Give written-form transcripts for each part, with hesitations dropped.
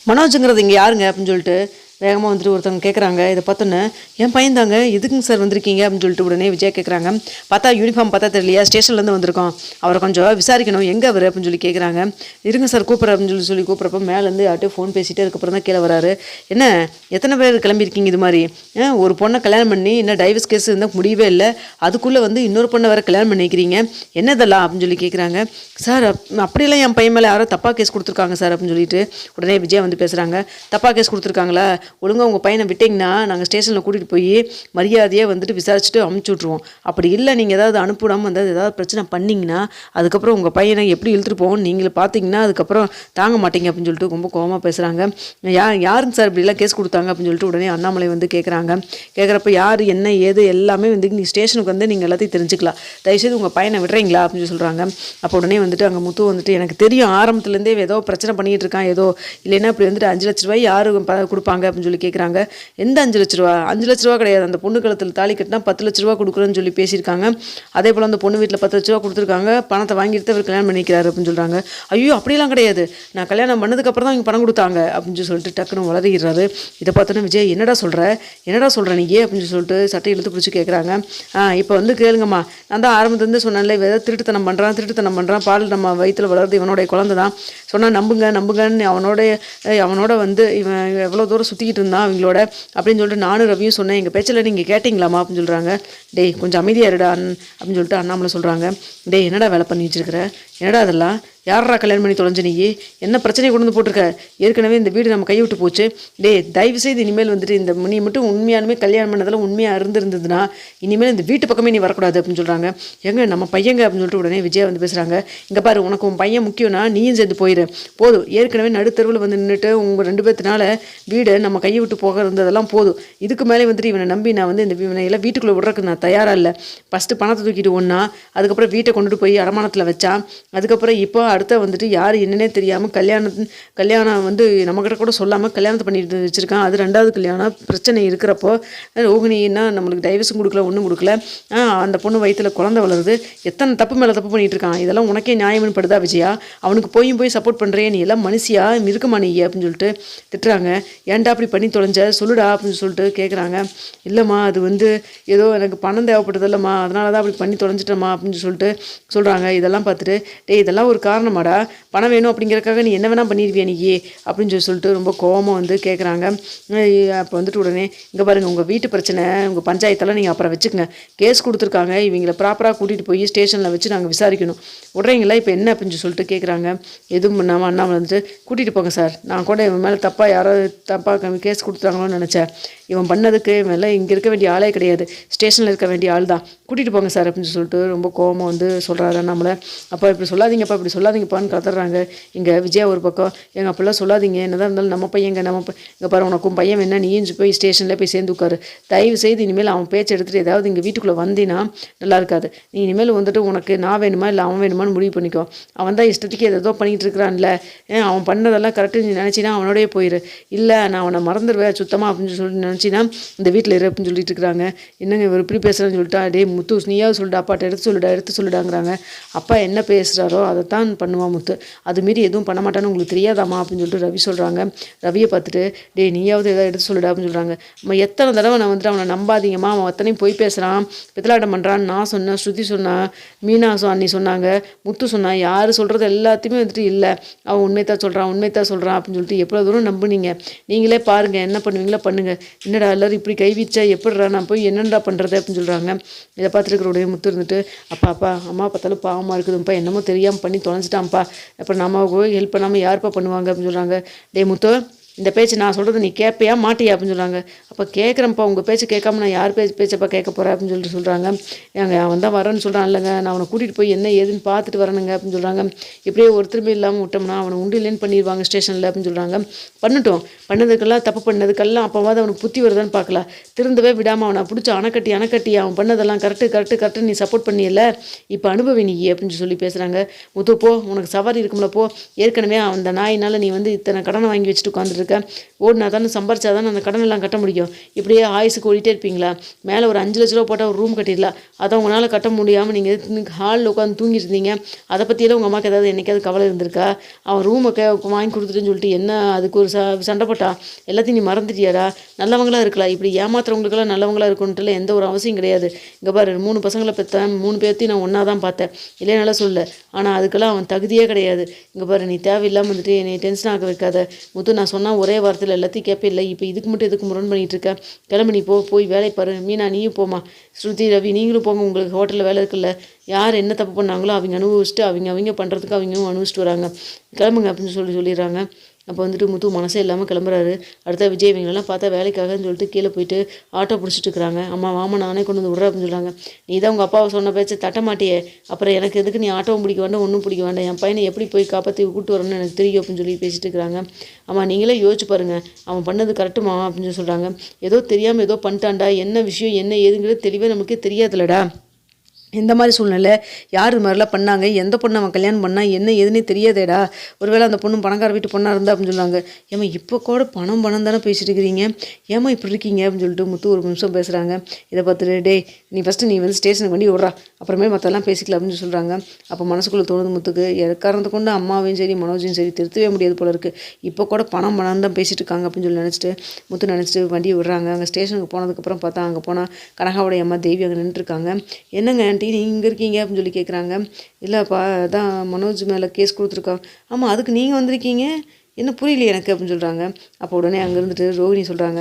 மனோஜுங்கிறது இங்கே யாருங்க அப்படின்னு சொல்லிட்டு வேகமாக வந்துட்டு ஒருத்தவங்க கேட்குறாங்க. இதை பார்த்தோன்னே என் பையன் தாங்க, எதுக்குங்க சார் வந்திருக்கீங்க அப்படின்னு சொல்லிட்டு உடனே விஜய் கேட்குறாங்க. பார்த்தா யூனிஃபார்ம் பார்த்தா தெரியலையா, ஸ்டேஷன்லேருந்து வந்திருக்கோம், அவரை கொஞ்சம் விசாரிக்கணும், எங்கே அவர் அப்படின்னு சொல்லி கேட்குறாங்க. இருங்க சார் கூப்பிட்ற அப்படின்னு சொல்லி கூப்பிட்றப்ப மேலேருந்து யார்ட்டும் ஃபோன் பேசிகிட்டே அதுக்கப்புறம் தான் கீழே வராரு. என்ன எத்தனை பேர் கிளம்பியிருக்கீங்க இது மாதிரி? ஒரு பொண்ணை கல்யாணம் பண்ணி இன்னும் டைவர்ஸ் கேஸ் இருந்தால் முடியவே இல்லை, அதுக்குள்ளே வந்து இன்னொரு பொண்ணை வேறு கல்யாணம் பண்ணிக்கிறீங்க, என்னதெல்லாம் அப்படின்னு சொல்லி கேட்குறாங்க. சார் அப்படியெல்லாம் என் பையன் மேலே யாரோ தப்பாக கேஸ் கொடுத்துருக்காங்க சார் அப்படின்னு சொல்லிட்டு உடனே விஜய் வந்து பேசுகிறாங்க. தப்பாக கேஸ் கொடுத்துருக்காங்களா? ஒழுங்காக உங்கள் பையனை விட்டிங்கன்னா நாங்கள் ஸ்டேஷனில் கூட்டிகிட்டு போய் மரியாதையாக வந்துட்டு விசாரிச்சுட்டு அமுச்சு விட்ருவோம். அப்படி இல்லை நீங்கள் ஏதாவது அனுப்பிடாமல் வந்து ஏதாவது பிரச்சனை பண்ணிங்கன்னா அதுக்கப்புறம் உங்கள் பையனை எப்படி இழுத்துட்டு போவோம் நீங்களே பார்த்தீங்கன்னா அதுக்கப்புறம் தாங்க மாட்டீங்க அப்படின்னு சொல்லிட்டு ரொம்ப கோவமாக பேசுகிறாங்க. யாருங்க சார் இப்படிலாம் கேஸ் கொடுத்தாங்க அப்படின்னு சொல்லிட்டு உடனே அண்ணாமலை வந்து கேட்குறாங்க. கேட்குறப்ப யார் என்ன ஏது எல்லாமே வந்து நீ ஸ்டேஷனுக்கு வந்து நீங்கள் எல்லாத்தையும் தெரிஞ்சுக்கலாம், தயவுசெய்து உங்கள் பையனை விடுறீங்களா அப்படின்னு சொல்லி சொல்கிறாங்க. அப்போ உடனே வந்துட்டு அங்கே முத்து வந்துட்டு எனக்கு தெரியும் ஆரம்பத்துலேருந்தே ஏதோ பிரச்சனை பண்ணிகிட்டு இருக்கான், ஏதோ இல்லைன்னா இப்படி வந்துட்டு 5 லட்ச ரூபாய் யார் கொடுப்பாங்க அப்படின்னு சொல்லி கேட்குறாங்க. எந்த 5 லட்ச ரூபா? 5 லட்ச ரூபா கிடையாது, அந்த பொண்ணு கழுத்தில் தாலி கட்டினா 10 லட்ச ரூபா கொடுக்குறேன்னு சொல்லி பேசியிருக்காங்க. அதே போல் அந்த பொண்ணு வீட்டில் 10 லட்ச ரூபா கொடுத்துருக்காங்க, பணத்தை வாங்கிட்டு அவர் கல்யாணம் பண்ணிக்கிறாரு அப்படின்னு சொல்கிறாங்க. ஐயோ அப்படிலாம் கிடையாது, நான் கல்யாணம் பண்ணதுக்கப்புறம் தான் இங்கே பணம் கொடுத்தாங்க அப்படின்னு சொல்லிட்டு டக்குன்னு வளரிடுறாரு. இதை பார்த்தோன்னா விஜய் என்னடா சொல்கிற நீ அப்படின்னு சொல்லிட்டு சட்டை இழுத்து பிடிச்சி கேட்குறாங்க. இப்போ வந்து கேளுங்கம்மா, நான் தான் ஆரம்பத்துலேருந்து சொன்னேன்ல ஏதாவது திருட்டுத்தனம் பண்ணுறான், பால் நம்ம வயிற்றில் வளருது, இவனுடைய குழந்தை தான் சொன்னால் நம்புங்கன்னு அவனோட வந்து இவன் எவ்வளோ தூரம் சுற்றிக்கிட்டு இருந்தான் அவங்களோட அப்படின்னு சொல்லிட்டு நானும் ரவியும் சொன்னேன், எங்கள் பேச்சில் நீங்கள் கேட்டிங்களாமா அப்படின்னு சொல்கிறாங்க. டேய் கொஞ்சம் அமைதியாக இருடா அப்படின்னு சொல்லிட்டு அண்ணாமலை சொல்கிறாங்க. டேய் என்னடா வேலை பண்ணி வச்சிருக்கிற, என்னடா அதெல்லாம் யாரா கல்யாணம் பண்ணி தொலைஞ்ச நீ, என்ன பிரச்சனையை கொண்டு வந்து போட்டிருக்க, ஏற்கனவே இந்த வீடு நம்ம கைவிட்டு போச்சு, டே தயவுசெய்து இனிமேல் வந்துட்டு இந்த நீ மட்டும் உண்மையானுமே கல்யாணம் பண்ணதெல்லாம் உண்மையாக இருந்திருந்ததுன்னா இனிமேல் இந்த வீட்டு பக்கமே நீ வரக்கூடாது அப்படின்னு சொல்கிறாங்க. எங்க நம்ம பையங்க அப்படின்னு சொல்லிட்டு உடனே விஜய் வந்து பேசுகிறாங்க. இங்கே பாரு, உனக்கு உன் பையன் முக்கியம்னா நீயும் சேர்ந்து போயிடு போதும், ஏற்கனவே நடுத்தருவில் வந்து நின்றுட்டு உங்கள் 2 பேர்த்தினால வீடு நம்ம கையை விட்டு போக இருந்ததெல்லாம் போதும், இதுக்கு மேலே வந்துட்டு இவனை நம்பி நான் வந்து இந்த இவனையெல்லாம் வீட்டுக்குள்ளே விட்றதுக்கு நான் தயாராக இல்லை. ஃபஸ்ட்டு பணத்தை தூக்கிட்டு ஒன்றா, அதுக்கப்புறம் வீட்டை கொண்டுட்டு போய் அடமானத்தில் வச்சான், அதுக்கப்புறம் இப்போ அடுத்த வந்துட்டு யார் என்னன்னே தெரியாமல் கல்யாணம் வந்து நம்மக்கிட்ட கூட சொல்லாமல் கல்யாணத்தை பண்ணிட்டு வச்சுருக்கான். அது 2வது கல்யாணம் பிரச்சனை இருக்கிறப்போ ரோகிணின்னா நம்மளுக்கு டைவர்ஸும் கொடுக்கல, ஒன்றும் கொடுக்கல, அந்த பொண்ணு வயிற்றில் குழந்தை வளருது, எத்தனை தப்பு மேலே தப்பு பண்ணிகிட்டு இருக்கான், இதெல்லாம் உனக்கே நியாயம்னு படுதா விஜயா, அவனுக்கு போய் சப்போர்ட் பண்ணுறே, நீ எல்லாம் மனுஷியா இருக்குமா நீ அப்படின்னு சொல்லிட்டு திட்டுறாங்க. ஏன்டா அப்படி பண்ணி தொலைஞ்ச சொல்லுடா அப்படின்னு சொல்லிட்டு கேட்குறாங்க. இல்லைம்மா அது வந்து ஏதோ எனக்கு பணம் தேவைப்படுது இல்லைம்மா, அதனால தான் அப்படி பண்ணி தொலைஞ்சிட்டம்மா அப்படின்னு சொல்லிட்டு சொல்கிறாங்க. இதெல்லாம் பார்த்துட்டு டேய் இதெல்லாம் ஒரு காரணமாடா, பணம் வேணும் அப்படிங்கிறக்காக நீ என்ன வேணால் பண்ணிடுவியா நீ அப்படின்னு சொல்லிட்டு ரொம்ப கோபமாக வந்து கேட்குறாங்க. அப்போ வந்துட்டு உடனே இங்கே பாருங்கள், உங்கள் வீட்டு பிரச்சனை உங்கள் பஞ்சாயத்தெல்லாம் நீங்கள் அப்புறம் வச்சுக்கோங்க, கேஸ் கொடுத்துருக்காங்க, இவங்களை ப்ராப்பராக கூட்டிகிட்டு போய் ஸ்டேஷனில் வச்சு நாங்கள் விசாரிக்கணும், விட்றீங்களா இப்போ என்ன அப்படின்னு சொல்லிட்டு கேட்குறாங்க. எதுவும் பண்ணாமல் அண்ணாமலை வந்துட்டு கூட்டிகிட்டு போங்க சார், நான் கூட இவன் மேலே யாரோ தப்பாக கேஸ் கொடுத்துட்டாங்களோன்னு நினச்சேன், இவன் பண்ணதுக்கு மேலே இங்கே இருக்க வேண்டிய ஆளே கிடையாது, ஸ்டேஷனில் இருக்க வேண்டிய ஆள் தான், கூட்டிகிட்டு போங்க சார் அப்படின்னு சொல்லிட்டு ரொம்ப கோபமாக வந்து சொல்கிறாரு நம்மளை. அப்போ இப்படி சொல்லாதீங்கப்பா இப்படி சொல்லாதீங்கப்பான்னு கத்துறாங்க. இங்கே விஜயா ஒரு பக்கம் எங்கள் அப்படிலாம் சொல்லாதீங்க, என்னதான் இருந்தாலும் நம்ம பையங்க இங்கே பாரு, உனக்கும் பையன் வேணா நீயும் போய் ஸ்டேஷனில் போய் சேர்ந்து உட்காரு, தயவு செய்து இனிமேல் அவன் பேச்சு எடுத்துகிட்டு ஏதாவது இங்கே வீட்டுக்குள்ளே வந்தீங்கன்னா நல்லா இருக்காது, நீ இனிமேல் வந்துட்டு உனக்கு நான் வேணுமா இல்லை அவன் வேணுமான்னு முடிவு பண்ணிக்கோ, அவன் தான் இஷ்டத்துக்கு ஏதோ பண்ணிகிட்டு இருக்கிறான்ல, அவன் பண்ணதெல்லாம் கரெக்டு நீ நினச்சினா அவனோடய போயிரு, இல்லை நான் அவனை மறந்துடுவேன் சுத்தமாக அப்படின்னு சொல்லிட்டு நினச்சினா இந்த வீட்டில் இரு அப்படின்னு சொல்லிட்டு இருக்கிறாங்க. என்னங்க இவர் இப்படி பேசுகிறேன்னு சொல்லிட்டா, டே முத்து நீயாவது சொல்லிட்டு அப்பாட்ட எடுத்து சொல்லிடாங்கிறாங்க. அப்பா என்ன பேசுகிறாரோ அதை தான் பண்ணுவான் முத்து, அது மீறி எதுவும் பண்ண மாட்டான்னு உங்களுக்கு தெரியாதாமா அப்படின்னு சொல்லிட்டு ரவி சொல்கிறாங்க. ரவியை பார்த்துட்டு டே நீயாவது எதாவது எடுத்து சொல்லிடா அப்படின்னு சொல்கிறாங்க. நம்ம எத்தனை தடவை நான் வந்துட்டு அவனை நம்பாதீங்கம்மா, அவன் அத்தனையும் போய் பேசுகிறான், பித்தலாட்டம் பண்ணுறான்னு நான் சொன்னேன், ஸ்ருதி சொன்னான், மீனா அண்ணி சொன்னாங்க, முத்து சொன்னான், யார் சொல்கிறது எல்லாத்தையுமே வந்துட்டு இல்லை அவன் உண்மைத்தான் சொல்கிறான் அப்படின்னு சொல்லிட்டு எவ்வளோ தூரம் நம்புனீங்க, நீங்களே பாருங்கள் என்ன பண்ணுவீங்களா பண்ணுங்கள், என்னடா எல்லோரும் இப்படி கைவிச்சா எப்படிடா நான் போய் என்னடா பண்ணுறது அப்படின்னு சொல்கிறாங்க. இதை பார்த்துருக்கிறோடைய முத்து இருந்துட்டு அப்பா அம்மா பார்த்தாலும் பாவமாக இருக்குதுப்பா, என்னமோ தெரியாமல் பண்ணி தொலைஞ்சிட்டான்ப்பா, அப்புறம் நம்ம ஹெல்ப் பண்ணாமல் யாருப்பா பண்ணுவாங்க அப்படின்னு சொல்கிறாங்க. டே முத்து இந்த பேச்சு நான் சொல்கிறது நீ கேட்பியா மாட்டியா அப்படின்னு சொல்கிறாங்க. அப்போ கேட்குறேன்ப்பா, உங்கள் பேச்சு கேட்காம நான் யார் பேச்சப்பா கேட்க போகிறேன் அப்படின்னு சொல்லிட்டு சொல்கிறாங்க. அவன் தான் வரேன்னு சொல்கிறான் இல்லைங்க, நான் அவனை கூட்டிகிட்டு போய் என்ன ஏதுன்னு பார்த்துட்டு வரணுங்க அப்படின்னு சொல்கிறாங்க. இப்படியே ஒருத்தருமே இல்லாமல் விட்டோம்னா அவனை உண்டு இல்லைன்னு பண்ணிடுவாங்க ஸ்டேஷனில் அப்படின்னு சொல்கிறாங்க. பண்ணதுக்கெல்லாம் தப்பு பண்ணதுக்கெல்லாம் அப்போவாது அவனுக்கு புத்தி வருதான்னு பார்க்கலாம், திருந்தவே விடாமல் அவனை பிடிச்சி அணைக்கட்டி அவன் பண்ணதெல்லாம் கரெக்டு நீ சப்போர்ட் பண்ணியல, இப்போ அனுபவி நீ அப்படின்னு சொல்லி பேசுகிறாங்க. முத்து போ, உனக்கு சவாரி இருக்கும்ல போ, ஏற்கனவே அந்த நாயினால் நீ வந்து இத்தனை கடனை வாங்கி வச்சுட்டு உட்காந்துட்டு இருக்க? ஓடினா தானே சம்பாரிச்சா தானே அந்த கடன் எல்லாம் கட்ட முடியும். இப்படியே ஆயுசுக்கு ஓடிட்டே இருப்பீங்களா? மேலே ஒரு 5 லட்ச ரூபா போட்டால் ஒரு ரூம் கட்டிடலாம். அதை உங்களால் கட்ட முடியாமல் நீங்கள் ஹாலில் உட்காந்து தூங்கிட்டு இருந்தீங்க. அதை பற்றியெல்லாம் உங்கள் அம்மாவுக்கு ஏதாவது என்னைக்காவது கவலை இருந்திருக்கா? அவன் ரூமை வாங்கி கொடுத்துட்டுன்னு சொல்லிட்டு என்ன அதுக்கு ஒரு சண்டை போட்டா? எல்லாத்தையும் நீ மறந்துட்டியாடா? நல்லவங்களா இருக்கலாம், இப்படி ஏமாத்துறவங்களுக்கெல்லாம் நல்லவங்களா இருக்குன்ட்டுல எந்த ஒரு அவசியம் கிடையாது. இங்கே பாரு, 3 பசங்களை பெற்றேன், 3 பேர்த்தையும் நான் ஒன்றா தான் பார்த்தேன், இல்லைனால சொல்ல. ஆனால் அதுக்கெல்லாம் அவன் தகுதியே கிடையாது. இங்கே பாரு, நீ தேவையில்லாமல் வந்துட்டு என்னை டென்ஷன் ஆக வைக்காத முத்து. நான் சொன்னால் ஒரே வாரத்தில் எல்லாத்தையும் கேட்பில்லை. இப்போ இதுக்கு மட்டும் எதுக்கு முரண் பண்ணிகிட்டு இருக்க? கிளம்பி நீ போய் வேலை பாரு. மீனா நீயும் போமா. ஸ்ருதி, ரவி நீங்களும் போங்க, உங்களுக்கு ஹோட்டலில் வேலை இருக்குல்ல. யார் என்ன தப்பு பண்ணாங்களோ அவங்க அனுபவிச்சுட்டு அவங்க பண்ணுறதுக்கு அவங்க அனுபவிச்சுட்டு வராங்க. கிளம்புங்க அப்படின்னு சொல்லிடுறாங்க. அப்போ வந்துட்டு முத்து மனசே இல்லாமல் கிளம்புறாரு. அடுத்த விஜய் இவங்களெல்லாம் பார்த்தா வேலைக்காகன்னு சொல்லிட்டு கீழே போயிட்டு ஆட்டோ பிடிச்சிட்டு இருக்கிறாங்க. அம்மா வாமா, நானே கொண்டு வந்து விட்றேன் அப்படின்னு சொல்கிறாங்க. நீ தான் உங்கள் அப்பாவை சொன்ன பேச்சை தட்ட மாட்டியே, அப்புறம் எனக்கு எதுக்கு நீ ஆட்டோவும் பிடிக்க வேண்டாம், ஒன்றும் பிடிக்க வேண்டாம், என் பையனை எப்படி போய் காப்பாற்றி கூப்பிட்டு வரணும்னு எனக்கு தெரியும் அப்படின்னு சொல்லி பேசிட்டு இருக்கிறாங்க. அம்மா நீங்களே யோசிச்சு பாருங்கள், அவன் பண்ணது கரெக்டுமா அப்படின்னு சொல்கிறாங்க. ஏதோ தெரியாமல் ஏதோ பண்ணிட்டான்டா, என்ன விஷயம் என்ன ஏதுங்கிறது தெளிவாக நமக்கே தெரியாதுல்லடா. இந்த மாதிரி சூழ்நிலை யார் இது மாதிரிலாம் பண்ணாங்க, எந்த பொண்ணை அவன் கல்யாணம் பண்ணால் என்ன எதுனே தெரியாதேடா. ஒருவேளை அந்த பொண்ணு பணக்கார வீட்டு பொண்ணாக இருந்தா அப்படின்னு சொல்லுவாங்க. ஏமா இப்போ கூட பணம் தானே பேசிட்டு இருக்கிறீங்க, ஏமா இப்படி இருக்கீங்க அப்படின்னு சொல்லிட்டு முத்து ஒரு நிமிஷம் பேசுகிறாங்க. இதை பார்த்துட்டு டேய் நீ வந்து ஸ்டேஷனுக்கு வண்டி விட்றா, அப்புறமே மற்றெல்லாம் பேசிக்கலாம் அப்படின்னு சொல்கிறாங்க. அப்போ மனசுக்குள்ளே தோணுது முத்துக்கு, எக்காரணத்தை கொண்டு அம்மாவையும் சரி மனோஜையும் சரி திருத்தவே முடியாது போல இருக்குது. இப்போ கூட பணம் தான் பேசிட்டு இருக்காங்க அப்படின்னு சொல்லி நினச்சிட்டு வண்டியை விடுறாங்க. அங்கே ஸ்டேஷனுக்கு போனதுக்கப்புறம் பார்த்தா அங்கே போனால் கனகாவுடைய அம்மா தேவி அங்கே நின்றுருக்காங்க. என்னங்க நீங்கள் இங்கே இருக்கீங்க அப்படின்னு சொல்லி கேட்குறாங்க. இல்லைப்பா, அதான் மனோஜ் மேலே கேஸ் கொடுத்துருக்கோம். ஆமாம், அதுக்கு நீங்கள் வந்திருக்கீங்க, என்ன புரியலையே எனக்கு அப்படின்னு சொல்கிறாங்க. அப்போ உடனே அங்கே இருந்துட்டு ரோஹிணி சொல்கிறாங்க,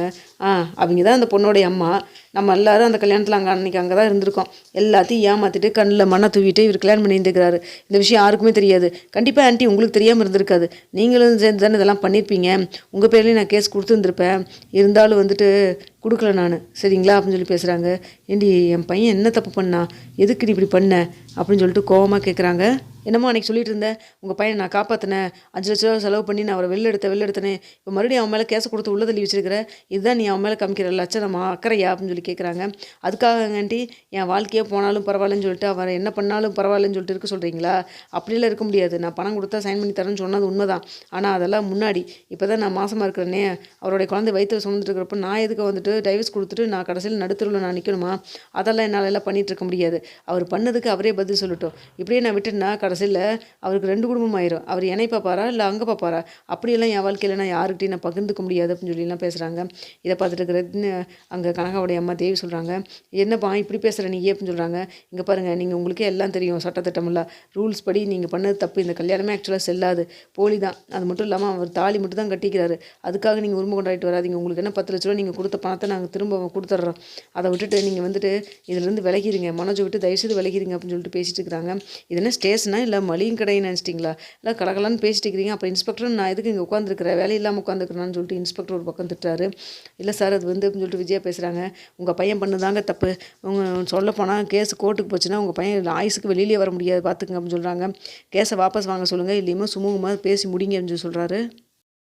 அவங்க தான் அந்த பொண்ணோடைய அம்மா, நம்ம எல்லோரும் அந்த கல்யாணத்தில் அன்றைக்கி அங்கே தான் இருந்திருக்கோம். எல்லாத்தையும் ஏமாற்றிட்டு கண்ணில் மண்ணை தூவிட்டு இவர் கல்யாணம் பண்ணியிருந்துக்கிறாரு. இந்த விஷயம் யாருக்குமே தெரியாது. கண்டிப்பாக ஆண்டி உங்களுக்கு தெரியாமல் இருந்திருக்காது, நீங்களும் சேர்ந்து தானே இதெல்லாம் பண்ணியிருப்பீங்க. உங்கள் பேர்லேயும் நான் கேஸ் கொடுத்துருந்துருப்பேன், இருந்தாலும் வந்துட்டு கொடுக்கல நான், சரிங்களா அப்படின்னு சொல்லி பேசுகிறாங்க. ஏண்டி என் பையன் என்ன தப்பு பண்ணா, எதுக்கு நீ இப்படி பண்ண அப்படின்னு சொல்லிட்டு கோவமாக கேட்குறாங்க. என்னமோ அன்றைக்கி சொல்லிட்டு இருந்தேன், உங்கள் பையனை நான் காப்பாற்றினேன், 5 லட்ச ரூபா செலவு பண்ணி நான் அவரை வெளில எடுத்தேனே, இப்போ மறுபடியும் அவன் மேலே கேஸை கொடுத்து உள்ள தள்ளி வச்சிருக்கிறேன், இதுதான் நீ அவன் மேலே காமிக்கிற லட்சணமா, அக்கறையா அப்படின்னு சொல்லி கேட்குறாங்க. அதுக்காக ஆண்டி என் வாழ்க்கையே போனாலும் பரவாயில்லன்னு சொல்லிட்டு அவரை என்ன பண்ணாலும் பரவாயில்லன்னு சொல்லிட்டு இருக்க சொல்கிறீங்களா? அப்படிலாம் இருக்க முடியாது. நான் பணம் கொடுத்தா சைன் பண்ணி தரேன்னு சொன்னது உண்மைதான். ஆனால் அதெல்லாம் முன்னாடி, இப்போ தான் நான் மாசமாக இருக்கிறேனே, அவருடைய குழந்தை வயிற்று சுமந்துட்டு இருக்கிறப்ப நான் எதுக்கு வந்துட்டு டைவர்ஸ் கொடுத்துட்டு நான் கடைசியில் நடுத்தருவில் நான் நிற்கணுமா? அதெல்லாம் என்னால் எல்லாம் பண்ணிகிட்டு இருக்க முடியாது. அவர் பண்ணதுக்கு அவரே பதில் சொல்லட்டும். இப்படியே நான் விட்டுட்டுனா கடைசியில் அவருக்கு 2 குடும்பம் ஆயிரும். அவர் என்னை பார்ப்பாரா இல்லை அங்கே பார்ப்பாரா? அப்படியெல்லாம் என் வாழ்க்கையில் நான் யாருக்கிட்டையும் நான் பகிர்ந்துக்க முடியாது அப்படின்னு சொல்லிலாம் பேசுகிறாங்க. இதை பார்த்துட்டு இருக்கிற அங்கே கனகாவுடைய அம்மா தேவி சொல்கிறாங்க, என்னப்பா இப்படி பேசுகிற நீ அப்படின்னு சொல்கிறாங்க. இங்கே பாருங்கள், நீங்கள் உங்களுக்கே எல்லாம் தெரியும், சட்டத்திட்டமில்ல ரூல்ஸ் படி நீங்கள் பண்ணது தப்பு. இந்த கல்யாணமே ஆக்சுவலாக செல்லாது, போலி தான். அது மட்டும் இல்லாமல் அவர் தாலி மட்டும் தான் கட்டிக்கிறாரு. அதுக்காக நீங்கள் உரிமை கொண்டாடிட்டு வராதிங்க. உங்களுக்கு என்ன 10 லட்ச ரூபா நீங்கள் கொடுத்த பணத்தை நாங்கள் திரும்ப கொடுத்துட்றோம். அதை விட்டுட்டு நீங்கள் வந்துட்டு இதிலேருந்து விலகிடுங்க, மனோஜை விட்டு தயவுசெய்து விலகிடுங்க அப்படின்னு சொல்லிட்டு பேசிட்டு இருக்கிறாங்க. இது என்ன ஸ்டேஷனா இல்லை மளிகை கடைன்னு நினச்சிட்டிங்களா? இல்லை கலகலான்னு பேசிட்டு இருக்கிறீங்க. அப்புறம் இன்ஸ்பெக்டர் நான் எதுக்கு இங்கே உட்காந்துருக்கிறேன், வேலை இல்லாமல் உட்காந்துருக்கிறேன்னு சொல்லிட்டு இன்ஸ்பெக்டர் ஒரு பக்கம் திட்டாரு. இல்லை சார், அது வந்து அப்படின்னு சொல்லிட்டு விஜயா பேசுகிறாங்க. உங்கள் பையன் பண்ணுதாங்க தப்பு. சொல்லப்போனால் கேஸ் கோர்ட்டுக்கு போச்சுன்னா உங்கள் பையன் ஆயுசுக்கு வெளியிலே வர முடியாது, பார்த்துக்குங்க அப்படின்னு சொல்கிறாங்க. கேஸை வாபஸ் வாங்க சொல்லுங்கள், இல்லையுமே சுமூகமாக பேசி முடிங்க அப்படின்னு சொல்லி சொல்கிறாரு.